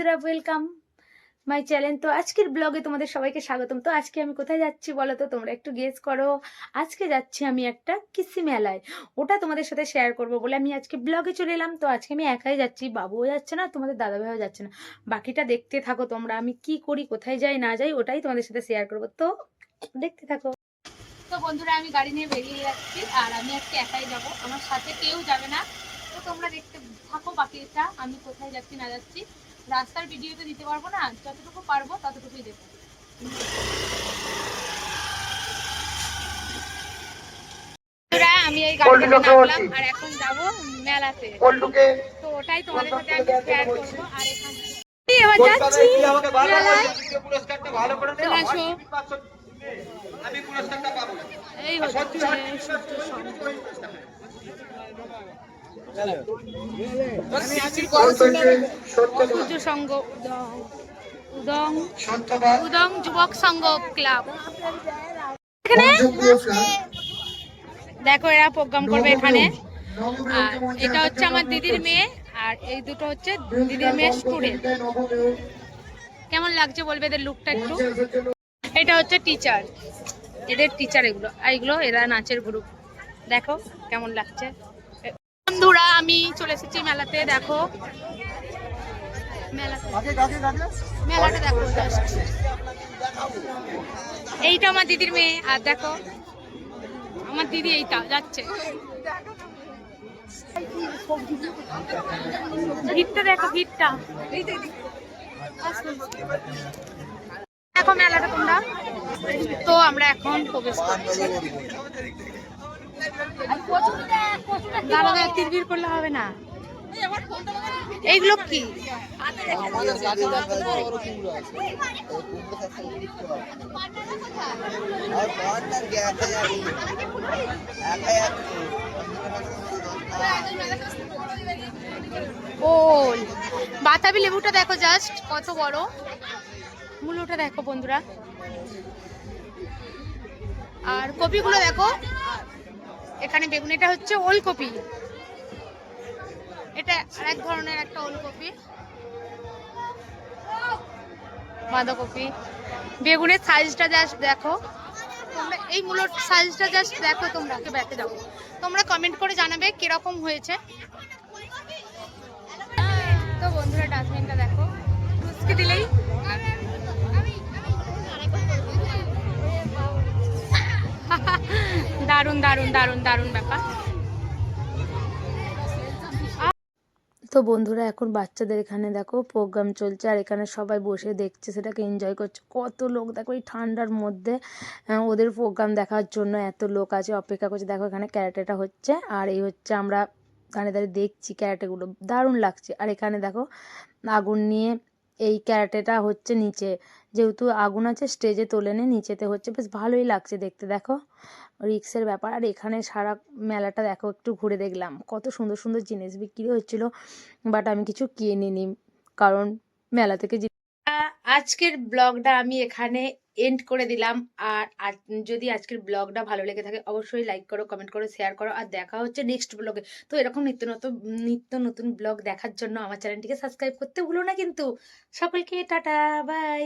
বন্ধুরা, welcome my channel. তো আজকের ব্লগে তোমাদের সবাইকে স্বাগতম। তো আজকে আমি কোথায় যাচ্ছি বলো তো, তোমরা একটু গেস করো। আজকে যাচ্ছি আমি একটা কৃষি মেলায়, ওটা তোমাদের সাথে শেয়ার করব বলে আমি আজকে ব্লগে চলে এলাম। তো আজকে আমি একাই যাচ্ছি, বাবুও যাচ্ছে না, তোমাদের দাদাভাইও যাচ্ছে না। বাকিটা দেখতে থাকো তোমরা, আমি কি করি, কোথায় যাই না যাই, ওটাই তোমাদের সাথে শেয়ার করব। তো দেখতে থাকো। তো বন্ধুরা, আমি গাড়ি নিয়ে বেরিয়ে যাচ্ছি, আর আমি আজকে একাই যাব, আমার সাথে কেউ যাবে না। তো তোমরা দেখতে থাকো বাকিটা, আমি কোথায় যাচ্ছি না যাচ্ছি। রাস্তার ভিডিও তো দিতে পারবো না, যতটুকু পারবো ততটুকুই দেবো। আমি এই গাড়িতে নামলাম আর এখন যাব মেলাতে, তো ওটাই তোমাদের সাথে আমি শেয়ার করবো। আর এখানে এবার যাচ্ছি মেলায়। এই হচ্ছে সূর্য সংঘ, উদং যুবক সংঘ ক্লাব। এখানে দেখো এরা প্রোগ্রাম করবে এখানে। আর এটা হচ্ছে আমার দিদির মেয়ে, আর এই দুটো হচ্ছে দিদির মেয়ের স্টুডেন্ট। কেমন লাগছে বলবে এদের লুকটা একটু। এটা হচ্ছে টিচার, এদের টিচার এগুলো, আর এগুলো এরা নাচের গ্রুপ। দেখো কেমন লাগছে। বন্ধুরা, আমি চলে এসেছি মেলাতে। দেখো মেলাটা দেখো, এইটা আমার দিদির মেয়ে, আর দেখো আমার দিদি এইটা যাচ্ছে। ভিড়টা দেখো, ভিড়টা দেখো মেলাটা তোমরা। তো আমরা এখন প্রবেশ করছি। দাদা তিরবির করলে হবে না। এইগুলো কি? ওল বাতাবি লেবুটা দেখো জাস্ট কত বড়, মূলোটা দেখো বন্ধুরা। আর কপিগুলো দেখো, এখানে বেগুন, এটা হচ্ছে ওলকপি, এটা আরেক ধরনের একটা ওলকপি। বাঁধাকপি, বেগুনের সাইজটা জাস্ট দেখো তোমরা, এই মূলোর সাইজটা জাস্ট দেখো তোমরা। ব্যাকে যাও, তোমরা কমেন্ট করে জানাবে কিরকম হয়েছে। তো বন্ধুরা, ডাস্টবিনটা দেখো, মুসকি দিলেই দারুণ দারুণ দারুণ দারুণ ব্যাপার। তো বন্ধুরা, এখন বাচ্চাদের এখানে দেখো প্রোগ্রাম চলছে, আর এখানে সবাই বসে দেখছে, সেটাকে এনজয় করছে। কত লোক দেখো এই ঠান্ডার মধ্যে ওদের প্রোগ্রাম দেখার জন্য এত লোক আছে, অপেক্ষা করছে। দেখো এখানে ক্যারাটেটা হচ্ছে, আর এই হচ্ছে আমরা দাঁড়িয়ে দাঁড়িয়ে দেখছি ক্যারাটেগুলো, দারুণ লাগছে। আর এখানে দেখো আগুন নিয়ে এই ক্যারাটেটা হচ্ছে নিচে, যেহেতু আগুন আছে স্টেজে তোলেনি, নিচেতে হচ্ছে, বেশ ভালোই লাগছে দেখতে। দেখো রিক্সের ব্যাপার। আর এখানে সারা মেলাটা দেখো, একটু ঘুরে দেখলাম, কত সুন্দর সুন্দর জিনিস বিক্রি হচ্ছিল, বাট আমি কিছু কিনিনি, কারণ মেলা থেকে আজকের ব্লগটা আমি এখানে এন্ড করে দিলাম। আর যদি আজকের ব্লগটা ভালো লেগে থাকে অবশ্যই লাইক করো, কমেন্ট করো, শেয়ার করো, আর দেখা হচ্ছে নেক্সট ব্লগে। তো এরকম নিত্য নতুন ব্লগ দেখার জন্য আমার চ্যানেলটিকে সাবস্ক্রাইব করতে ভুলো না কিন্তু। সকলকে টাটা, বাই।